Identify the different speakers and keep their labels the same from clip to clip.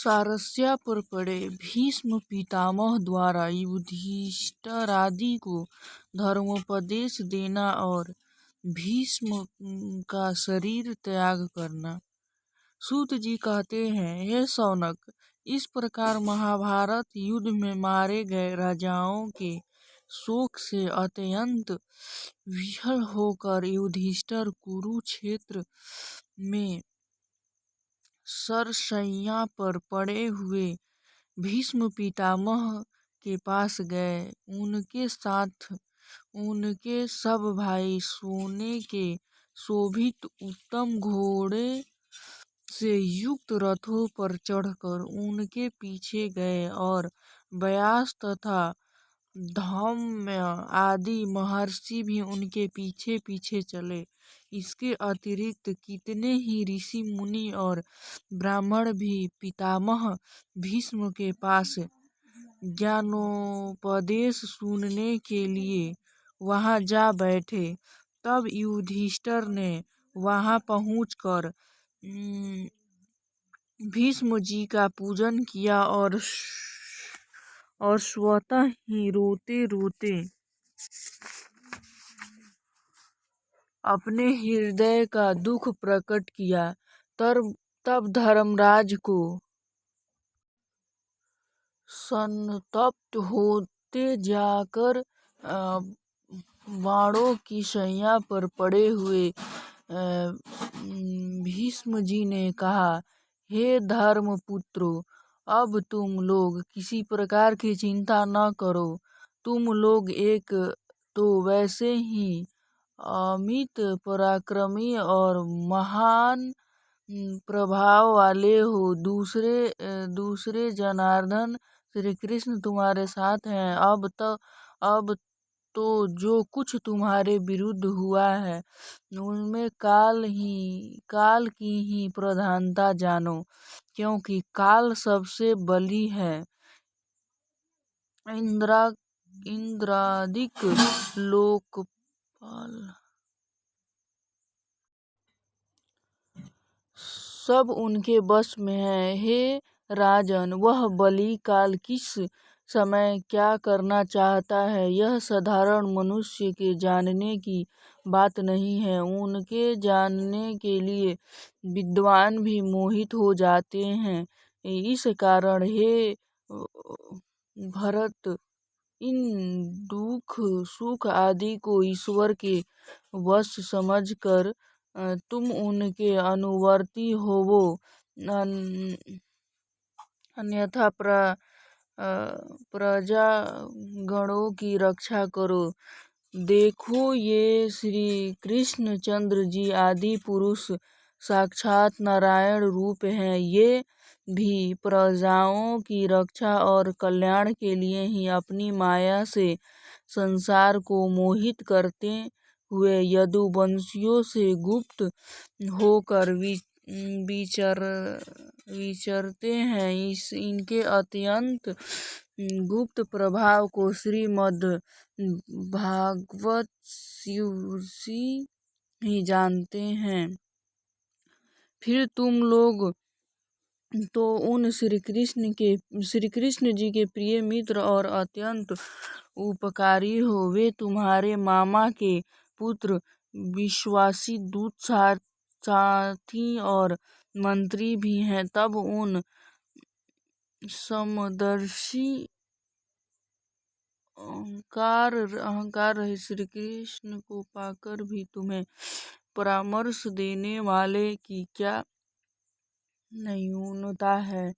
Speaker 1: सारस्या पर पड़े भीष्म पितामह द्वारा युधिष्ठिरादि को धर्मोपदेश देना और भीष्म का शरीर त्याग करना। सूत जी कहते हैं, हे शौनक, इस प्रकार महाभारत युद्ध में मारे गए राजाओं के शोक से अत्यंत विह्वल होकर युधिष्ठिर कुरुक्षेत्र में सरसैया पर पड़े हुए भीष्म पितामह के पास गए। उनके साथ उनके सब भाई सोने के शोभित उत्तम घोड़े से युक्त रथों पर चढ़कर उनके पीछे गए और व्यास तथा धौम्य आदि महर्षि भी उनके पीछे पीछे चले। इसके अतिरिक्त कितने ही ऋषि मुनि और ब्राह्मण भी पितामह भीष्म के पास ज्ञानोपदेश सुनने के लिए वहां जा बैठे। तब युधिष्ठिर ने वहां पहुंचकर भीष्म जी का पूजन किया और स्वतः ही रोते रोते अपने हृदय का दुख प्रकट किया। तब धर्मराज को संतप्त होते जाकर बाणों की शैया पर पड़े हुए भीष्म जी ने कहा, हे धर्मपुत्रों, अब तुम लोग किसी प्रकार की चिंता न करो। तुम लोग एक तो वैसे ही अमित पराक्रमी और महान प्रभाव वाले हो, दूसरे जनार्दन श्री कृष्ण तुम्हारे साथ हैं। अब तो जो कुछ तुम्हारे विरुद्ध हुआ है उनमें काल की ही प्रधानता जानो, क्योंकि काल सबसे बली है। इंद्रादिक लोकपाल सब उनके वश में है। हे राजन, वह बलि काल किस समय क्या करना चाहता है यह साधारण मनुष्य के जानने की बात नहीं है। उनके जानने के लिए विद्वान भी मोहित हो जाते हैं। इस कारण हे भरत, इन दुख सुख आदि को ईश्वर के वश समझकर तुम उनके अनुवर्ती होवो, अन्यथा प्रजा गणों की रक्षा करो। देखो, ये श्री कृष्ण चंद्र जी आदि पुरुष साक्षात नारायण रूप हैं। ये भी प्रजाओं की रक्षा और कल्याण के लिए ही अपनी माया से संसार को मोहित करते हुए यदुवंशियों से गुप्त होकर विचरते हैं। इनके अत्यंत गुप्त प्रभाव को श्रीमद् भागवत ऋषि ही जानते हैं। फिर तुम लोग तो उन श्री कृष्ण जी के प्रिय मित्र और अत्यंत उपकारी हो। वे तुम्हारे मामा के पुत्र, विश्वासी दूत, साथी और मंत्री भी हैं। तब उन समदर्शी अहंकार रहित श्री कृष्ण को पाकर भी तुम्हें परामर्श देने वाले की क्या न्यूनता है।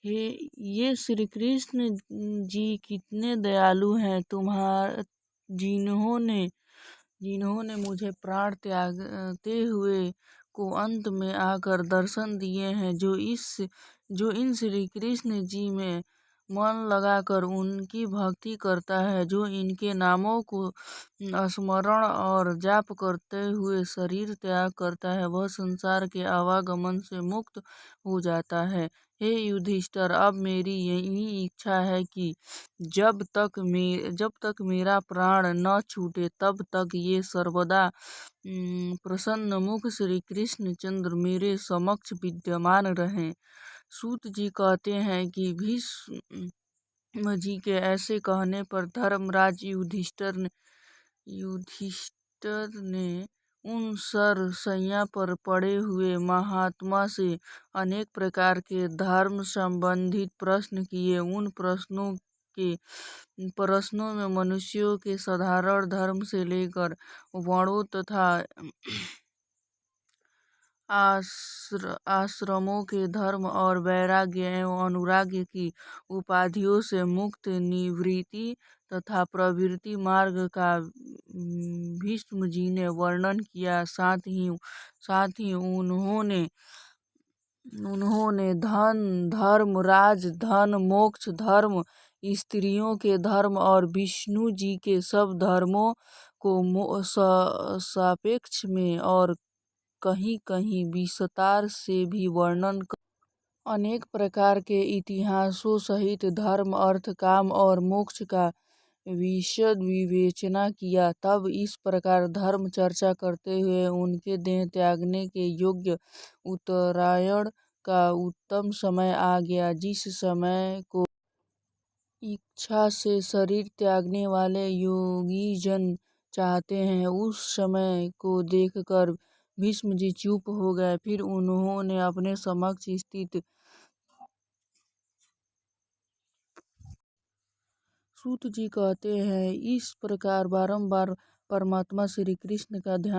Speaker 1: ये श्री कृष्ण जी कितने दयालु हैं। जिन्होंने मुझे प्राण त्यागते हुए को अंत में आकर दर्शन दिए हैं। जो इन श्री कृष्ण जी में मन लगाकर उनकी भक्ति करता है, जो इनके नामों को स्मरण और जाप करते हुए शरीर त्याग करता है, वह संसार के आवागमन से मुक्त हो जाता है। हे युधिष्ठिर, अब मेरी यही इच्छा है कि जब तक मेरा प्राण न छूटे तब तक ये सर्वदा प्रसन्न मुख श्री कृष्ण चंद्र मेरे समक्ष विद्यमान रहें। सूत जी कहते हैं कि भीष्म जी के ऐसे कहने पर धर्मराज युधिष्ठिर ने उन सरसैया पर पड़े हुए महात्मा से अनेक प्रकार के धर्म संबंधित प्रश्न किए। उन प्रश्नों में मनुष्यों के साधारण धर्म से लेकर वर्णों तथा आश्रमों के धर्म और वैराग्य एवं अनुराग की उपाधियों से मुक्त निवृत्ति तथा प्रवृत्ति मार्ग का भीष्म जी ने वर्णन किया। साथ ही उन्होंने धन धर्म, राज धन, मोक्ष धर्म, स्त्रियों के धर्म और विष्णु जी के सब धर्मों को सापेक्ष में और कहीं कहीं विस्तार से भी वर्णन कर अनेक प्रकार के इतिहासों सहित धर्म, अर्थ, काम और मोक्ष का विशद विवेचना किया। तब इस प्रकार धर्म चर्चा करते हुए उनके देह त्यागने के योग्य उत्तरायण का उत्तम समय आ गया। जिस समय को इच्छा से शरीर त्यागने वाले योगीजन चाहते हैं, उस समय को देखकर भीष्म जी चुप हो गए। फिर उन्होंने अपने समक्ष स्थित सूत जी कहते हैं, इस प्रकार बारंबार परमात्मा श्री कृष्ण का ध्यान